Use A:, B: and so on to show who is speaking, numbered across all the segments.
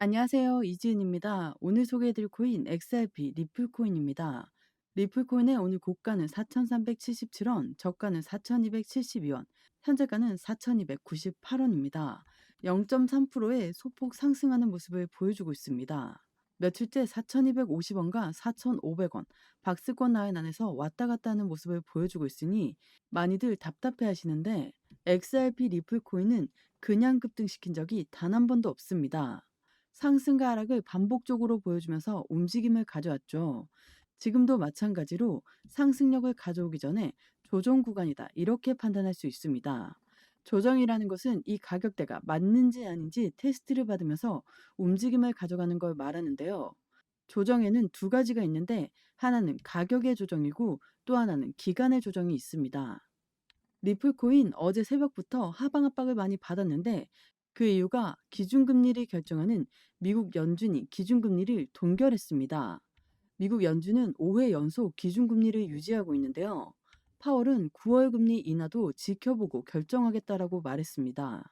A: 안녕하세요. 이지은입니다. 오늘 소개해드릴 코인 XRP 리플코인입니다. 리플코인의 오늘 고가는 4,377원, 저가는 4,272원, 현재가는 4,298원입니다. 0.3%의 소폭 상승하는 모습을 보여주고 있습니다. 며칠째 4,250원과 4,500원, 박스권 라인 안에서 왔다 갔다 하는 모습을 보여주고 있으니 많이들 답답해 하시는데 XRP 리플코인은 그냥 급등시킨 적이 단 한 번도 없습니다. 상승과 하락을 반복적으로 보여주면서 움직임을 가져왔죠. 지금도 마찬가지로 상승력을 가져오기 전에 조정 구간이다, 이렇게 판단할 수 있습니다. 조정이라는 것은 이 가격대가 맞는지 아닌지 테스트를 받으면서 움직임을 가져가는 걸 말하는데요. 조정에는 두 가지가 있는데 하나는 가격의 조정이고 또 하나는 기간의 조정이 있습니다. 리플코인 어제 새벽부터 하방 압박을 많이 받았는데 그 이유가 기준금리를 결정하는 미국 연준이 기준금리를 동결했습니다. 미국 연준은 5회 연속 기준금리를 유지하고 있는데요. 파월은 9월 금리 인하도 지켜보고 결정하겠다라고 말했습니다.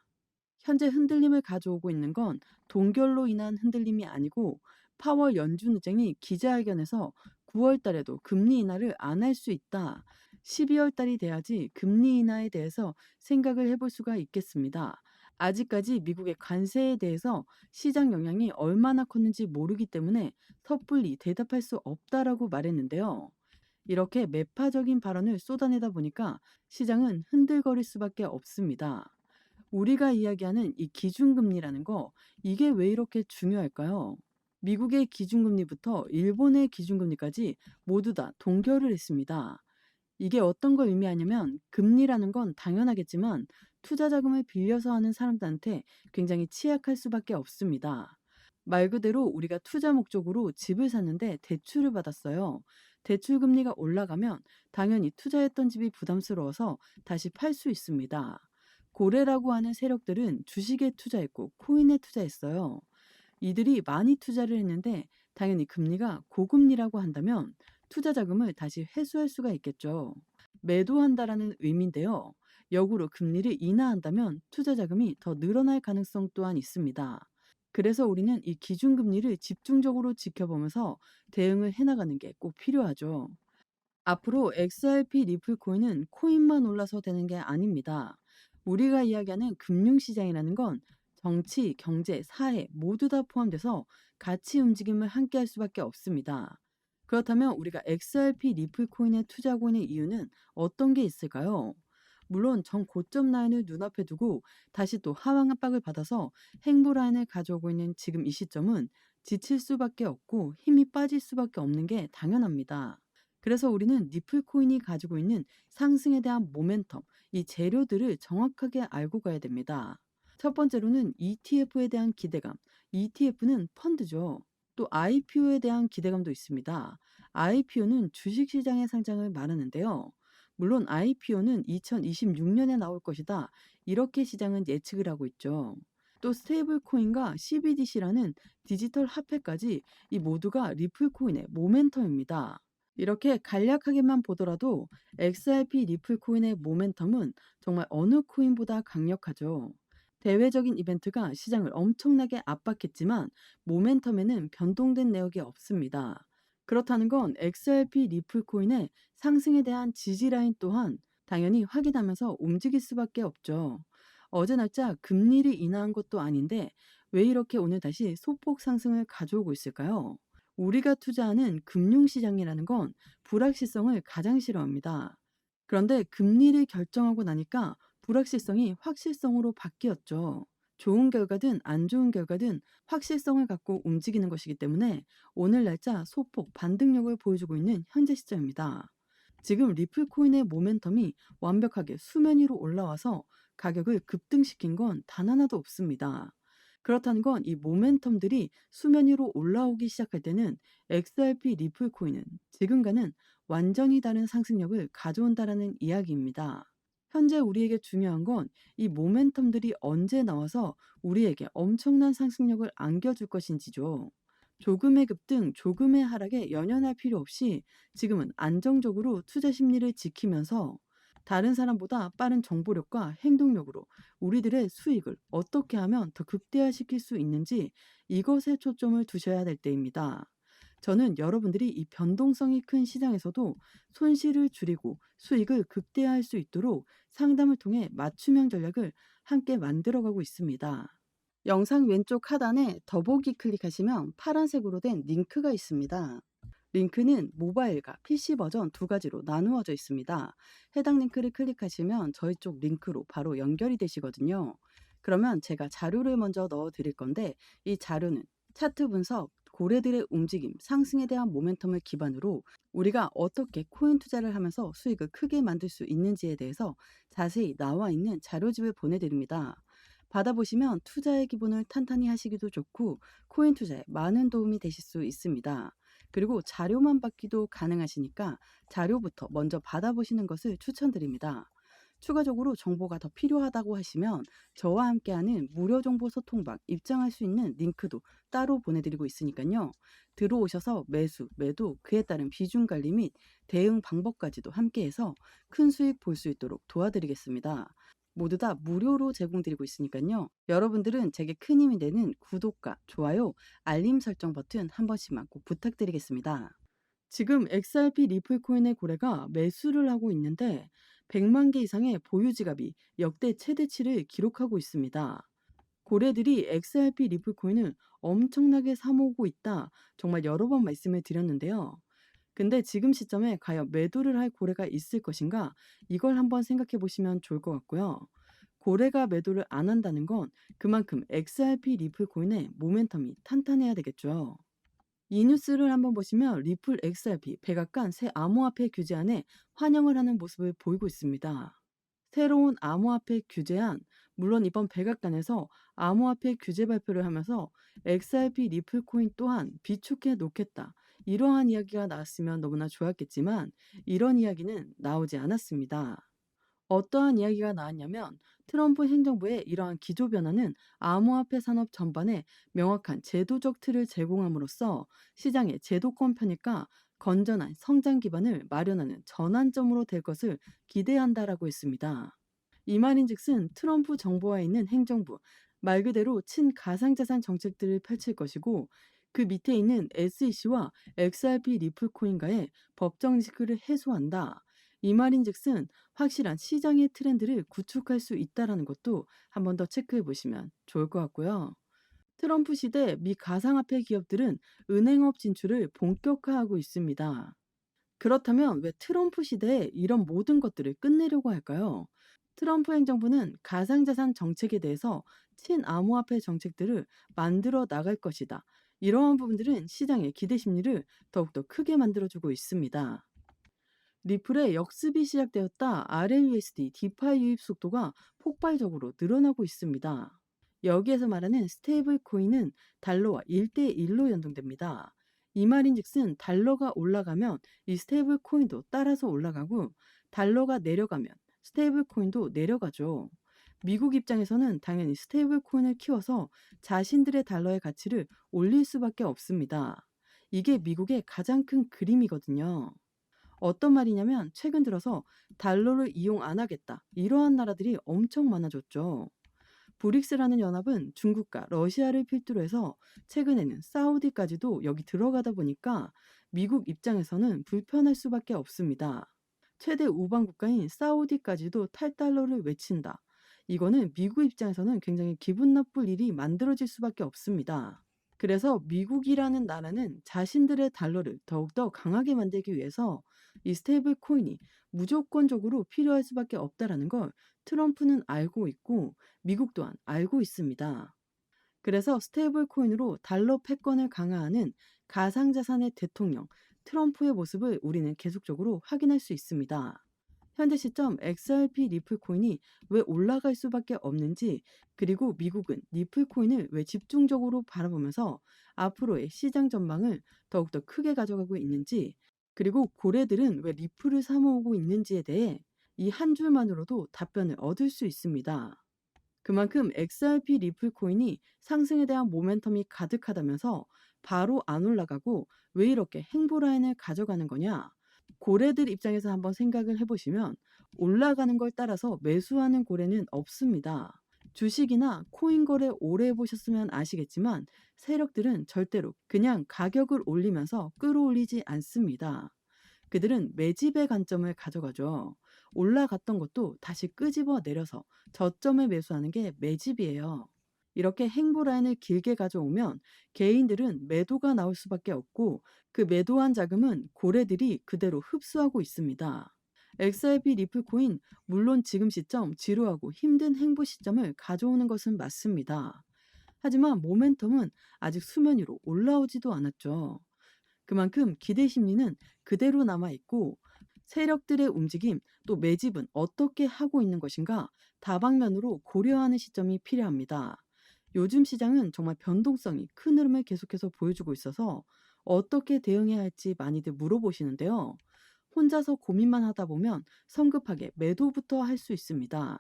A: 현재 흔들림을 가져오고 있는 건 동결로 인한 흔들림이 아니고 파월 연준 의장이 기자회견에서 9월 달에도 금리 인하를 안 할 수 있다. 12월 달이 돼야지 금리 인하에 대해서 생각을 해볼 수가 있겠습니다. 아직까지 미국의 관세에 대해서 시장 영향이 얼마나 컸는지 모르기 때문에 섣불리 대답할 수 없다라고 말했는데요. 이렇게 매파적인 발언을 쏟아내다 보니까 시장은 흔들거릴 수밖에 없습니다. 우리가 이야기하는 이 기준금리라는 거, 이게 왜 이렇게 중요할까요? 미국의 기준금리부터 일본의 기준금리까지 모두 다 동결을 했습니다. 이게 어떤 걸 의미하냐면 금리라는 건 당연하겠지만 투자 자금을 빌려서 하는 사람들한테 굉장히 취약할 수밖에 없습니다. 말 그대로 우리가 투자 목적으로 집을 샀는데 대출을 받았어요. 대출 금리가 올라가면 당연히 투자했던 집이 부담스러워서 다시 팔 수 있습니다. 고래라고 하는 세력들은 주식에 투자했고 코인에 투자했어요. 이들이 많이 투자를 했는데 당연히 금리가 고금리라고 한다면 투자 자금을 다시 회수할 수가 있겠죠. 매도한다라는 의미인데요. 역으로 금리를 인하한다면 투자 자금이 더 늘어날 가능성 또한 있습니다. 그래서 우리는 이 기준금리를 집중적으로 지켜보면서 대응을 해나가는 게 꼭 필요하죠. 앞으로 XRP 리플코인은 코인만 올라서 되는 게 아닙니다. 우리가 이야기하는 금융시장이라는 건 정치, 경제, 사회 모두 다 포함돼서 가치 움직임을 함께 할 수밖에 없습니다. 그렇다면 우리가 XRP 리플코인에 투자하고 있는 이유는 어떤 게 있을까요? 물론 전 고점 라인을 눈앞에 두고 다시 또 하방 압박을 받아서 행보 라인을 가져오고 있는 지금 이 시점은 지칠 수밖에 없고 힘이 빠질 수밖에 없는 게 당연합니다. 그래서 우리는 리플코인이 가지고 있는 상승에 대한 모멘텀, 이 재료들을 정확하게 알고 가야 됩니다. 첫 번째로는 ETF에 대한 기대감. ETF는 펀드죠. 또 IPO에 대한 기대감도 있습니다. IPO는 주식시장의 상장을 말하는데요. 물론 IPO는 2026년에 나올 것이다, 이렇게 시장은 예측을 하고 있죠. 또 스테이블 코인과 CBDC라는 디지털 화폐까지 이 모두가 리플코인의 모멘텀입니다. 이렇게 간략하게만 보더라도 XRP 리플코인의 모멘텀은 정말 어느 코인보다 강력하죠. 대외적인 이벤트가 시장을 엄청나게 압박했지만 모멘텀에는 변동된 내역이 없습니다. 그렇다는 건 XRP 리플코인의 상승에 대한 지지라인 또한 당연히 확인하면서 움직일 수밖에 없죠. 어제 날짜 금리를 인하한 것도 아닌데 왜 이렇게 오늘 다시 소폭 상승을 가져오고 있을까요? 우리가 투자하는 금융시장이라는 건 불확실성을 가장 싫어합니다. 그런데 금리를 결정하고 나니까 불확실성이 확실성으로 바뀌었죠. 좋은 결과든 안 좋은 결과든 확실성을 갖고 움직이는 것이기 때문에 오늘 날짜 소폭 반등력을 보여주고 있는 현재 시점입니다. 지금 리플코인의 모멘텀이 완벽하게 수면 위로 올라와서 가격을 급등시킨 건 단 하나도 없습니다. 그렇다는 건 이 모멘텀들이 수면 위로 올라오기 시작할 때는 XRP 리플코인은 지금과는 완전히 다른 상승력을 가져온다라는 이야기입니다. 현재 우리에게 중요한 건 이 모멘텀들이 언제 나와서 우리에게 엄청난 상승력을 안겨줄 것인지죠. 조금의 급등, 조금의 하락에 연연할 필요 없이 지금은 안정적으로 투자 심리를 지키면서 다른 사람보다 빠른 정보력과 행동력으로 우리들의 수익을 어떻게 하면 더 극대화시킬 수 있는지 이것에 초점을 두셔야 될 때입니다. 저는 여러분들이 이 변동성이 큰 시장에서도 손실을 줄이고 수익을 극대화할 수 있도록 상담을 통해 맞춤형 전략을 함께 만들어가고 있습니다. 영상 왼쪽 하단에 더보기 클릭하시면 파란색으로 된 링크가 있습니다. 링크는 모바일과 PC 버전 두 가지로 나누어져 있습니다. 해당 링크를 클릭하시면 저희 쪽 링크로 바로 연결이 되시거든요. 그러면 제가 자료를 먼저 넣어 드릴 건데 이 자료는 차트 분석, 고래들의 움직임, 상승에 대한 모멘텀을 기반으로 우리가 어떻게 코인 투자를 하면서 수익을 크게 만들 수 있는지에 대해서 자세히 나와 있는 자료집을 보내드립니다. 받아보시면 투자의 기본을 탄탄히 하시기도 좋고 코인 투자에 많은 도움이 되실 수 있습니다. 그리고 자료만 받기도 가능하시니까 자료부터 먼저 받아보시는 것을 추천드립니다. 추가적으로 정보가 더 필요하다고 하시면 저와 함께하는 무료 정보 소통방 입장할 수 있는 링크도 따로 보내드리고 있으니까요. 들어오셔서 매수, 매도, 그에 따른 비중 관리 및 대응 방법까지도 함께해서 큰 수익 볼 수 있도록 도와드리겠습니다. 모두 다 무료로 제공드리고 있으니까요. 여러분들은 제게 큰 힘이 되는 구독과 좋아요, 알림 설정 버튼 한 번씩만 꼭 부탁드리겠습니다. 지금 XRP 리플 코인의 고래가 매수를 하고 있는데 100만 개 이상의 보유 지갑이 역대 최대치를 기록하고 있습니다. 고래들이 XRP 리플 코인을 엄청나게 사모으고 있다. 정말 여러 번 말씀을 드렸는데요. 근데 지금 시점에 과연 매도를 할 고래가 있을 것인가? 이걸 한번 생각해 보시면 좋을 것 같고요. 고래가 매도를 안 한다는 건 그만큼 XRP 리플 코인의 모멘텀이 탄탄해야 되겠죠. 이 뉴스를 한번 보시면 리플 XRP 백악관 새 암호화폐 규제안에 환영을 하는 모습을 보이고 있습니다. 새로운 암호화폐 규제안, 물론 이번 백악관에서 암호화폐 규제 발표를 하면서 XRP 리플 코인 또한 비축해 놓겠다. 이러한 이야기가 나왔으면 너무나 좋았겠지만 이런 이야기는 나오지 않았습니다. 어떠한 이야기가 나왔냐면 트럼프 행정부의 이러한 기조 변화는 암호화폐 산업 전반에 명확한 제도적 틀을 제공함으로써 시장의 제도권 편익과 건전한 성장 기반을 마련하는 전환점으로 될 것을 기대한다라고 했습니다. 이 말인즉슨 트럼프 정부와 있는 행정부, 말 그대로 친가상자산 정책들을 펼칠 것이고 그 밑에 있는 SEC와 XRP 리플 코인과의 법정 리스크를 해소한다. 이 말인즉슨 확실한 시장의 트렌드를 구축할 수 있다라는 것도 한 번 더 체크해 보시면 좋을 것 같고요. 트럼프 시대 미 가상화폐 기업들은 은행업 진출을 본격화하고 있습니다. 그렇다면 왜 트럼프 시대에 이런 모든 것들을 끝내려고 할까요? 트럼프 행정부는 가상자산 정책에 대해서 친암호화폐 정책들을 만들어 나갈 것이다. 이러한 부분들은 시장의 기대 심리를 더욱더 크게 만들어주고 있습니다. 리플의 역습이 시작되었다. RLUSD 디파이 유입 속도가 폭발적으로 늘어나고 있습니다. 여기에서 말하는 스테이블 코인은 달러와 1대1로 연동됩니다. 이 말인즉슨 달러가 올라가면 이 스테이블 코인도 따라서 올라가고 달러가 내려가면 스테이블 코인도 내려가죠. 미국 입장에서는 당연히 스테이블 코인을 키워서 자신들의 달러의 가치를 올릴 수밖에 없습니다. 이게 미국의 가장 큰 그림이거든요. 어떤 말이냐면 최근 들어서 달러를 이용 안 하겠다. 이러한 나라들이 엄청 많아졌죠. 브릭스라는 연합은 중국과 러시아를 필두로 해서 최근에는 사우디까지도 여기 들어가다 보니까 미국 입장에서는 불편할 수밖에 없습니다. 최대 우방 국가인 사우디까지도 탈달러를 외친다. 이거는 미국 입장에서는 굉장히 기분 나쁠 일이 만들어질 수밖에 없습니다. 그래서 미국이라는 나라는 자신들의 달러를 더욱더 강하게 만들기 위해서 이 스테이블 코인이 무조건적으로 필요할 수밖에 없다라는 걸 트럼프는 알고 있고 미국 또한 알고 있습니다. 그래서 스테이블 코인으로 달러 패권을 강화하는 가상자산의 대통령 트럼프의 모습을 우리는 계속적으로 확인할 수 있습니다. 현재 시점 XRP 리플 코인이 왜 올라갈 수밖에 없는지 그리고 미국은 리플 코인을 왜 집중적으로 바라보면서 앞으로의 시장 전망을 더욱더 크게 가져가고 있는지 그리고 고래들은 왜 리플을 사모으고 있는지에 대해 이 한 줄만으로도 답변을 얻을 수 있습니다. 그만큼 XRP 리플 코인이 상승에 대한 모멘텀이 가득하다면서 바로 안 올라가고 왜 이렇게 행보 라인을 가져가는 거냐? 고래들 입장에서 한번 생각을 해보시면 올라가는 걸 따라서 매수하는 고래는 없습니다. 주식이나 코인 거래 오래 해보셨으면 아시겠지만 세력들은 절대로 그냥 가격을 올리면서 끌어올리지 않습니다. 그들은 매집의 관점을 가져가죠. 올라갔던 것도 다시 끄집어 내려서 저점에 매수하는 게 매집이에요. 이렇게 행보 라인을 길게 가져오면 개인들은 매도가 나올 수밖에 없고 그 매도한 자금은 고래들이 그대로 흡수하고 있습니다. XRP 리플코인 물론 지금 시점 지루하고 힘든 행보 시점을 가져오는 것은 맞습니다. 하지만 모멘텀은 아직 수면 위로 올라오지도 않았죠. 그만큼 기대 심리는 그대로 남아 있고 세력들의 움직임 또 매집은 어떻게 하고 있는 것인가 다방면으로 고려하는 시점이 필요합니다. 요즘 시장은 정말 변동성이 큰 흐름을 계속해서 보여주고 있어서 어떻게 대응해야 할지 많이들 물어보시는데요. 혼자서 고민만 하다 보면 성급하게 매도부터 할 수 있습니다.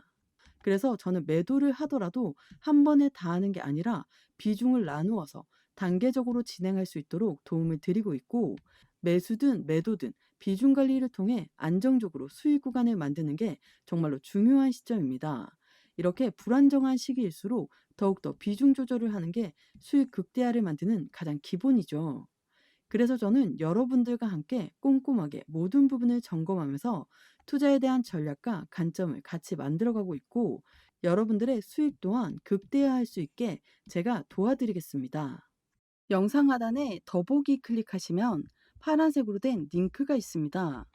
A: 그래서 저는 매도를 하더라도 한 번에 다 하는 게 아니라 비중을 나누어서 단계적으로 진행할 수 있도록 도움을 드리고 있고 매수든 매도든 비중 관리를 통해 안정적으로 수익 구간을 만드는 게 정말로 중요한 시점입니다. 이렇게 불안정한 시기일수록 더욱더 비중 조절을 하는 게 수익 극대화를 만드는 가장 기본이죠. 그래서 저는 여러분들과 함께 꼼꼼하게 모든 부분을 점검하면서 투자에 대한 전략과 관점을 같이 만들어가고 있고 여러분들의 수익 또한 극대화할 수 있게 제가 도와드리겠습니다. 영상 하단에 더보기 클릭하시면 파란색으로 된 링크가 있습니다.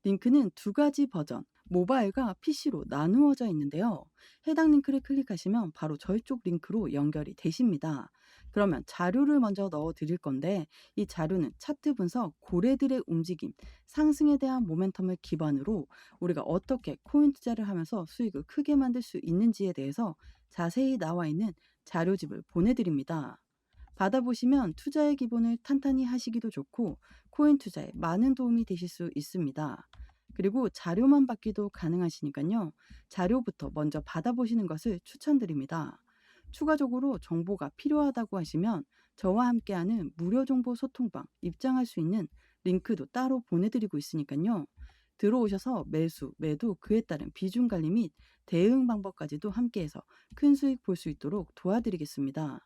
A: 링크는 두 가지 버전, 모바일과 PC로 나누어져 있는데요. 해당 링크를 클릭하시면 바로 저희 쪽 링크로 연결이 되십니다. 그러면 자료를 먼저 넣어 드릴 건데 이 자료는 차트 분석, 고래들의 움직임, 상승에 대한 모멘텀을 기반으로 우리가 어떻게 코인 투자를 하면서 수익을 크게 만들 수 있는지에 대해서 자세히 나와 있는 자료집을 보내드립니다. 받아보시면 투자의 기본을 탄탄히 하시기도 좋고 코인 투자에 많은 도움이 되실 수 있습니다. 그리고 자료만 받기도 가능하시니까요. 자료부터 먼저 받아보시는 것을 추천드립니다. 추가적으로 정보가 필요하다고 하시면 저와 함께하는 무료 정보 소통방 입장할 수 있는 링크도 따로 보내드리고 있으니까요. 들어오셔서 매수, 매도, 그에 따른 비중 관리 및 대응 방법까지도 함께해서 큰 수익 볼 수 있도록 도와드리겠습니다.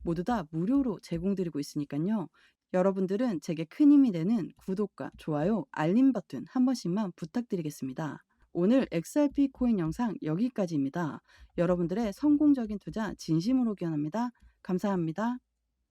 A: 모두 다 무료로 제공드리고 있으니까요. 여러분들은 제게 큰 힘이 되는 구독과 좋아요, 알림 버튼 한 번씩만 부탁드리겠습니다. 오늘 XRP 코인 영상 여기까지입니다. 여러분들의 성공적인 투자 진심으로 기원합니다. 감사합니다.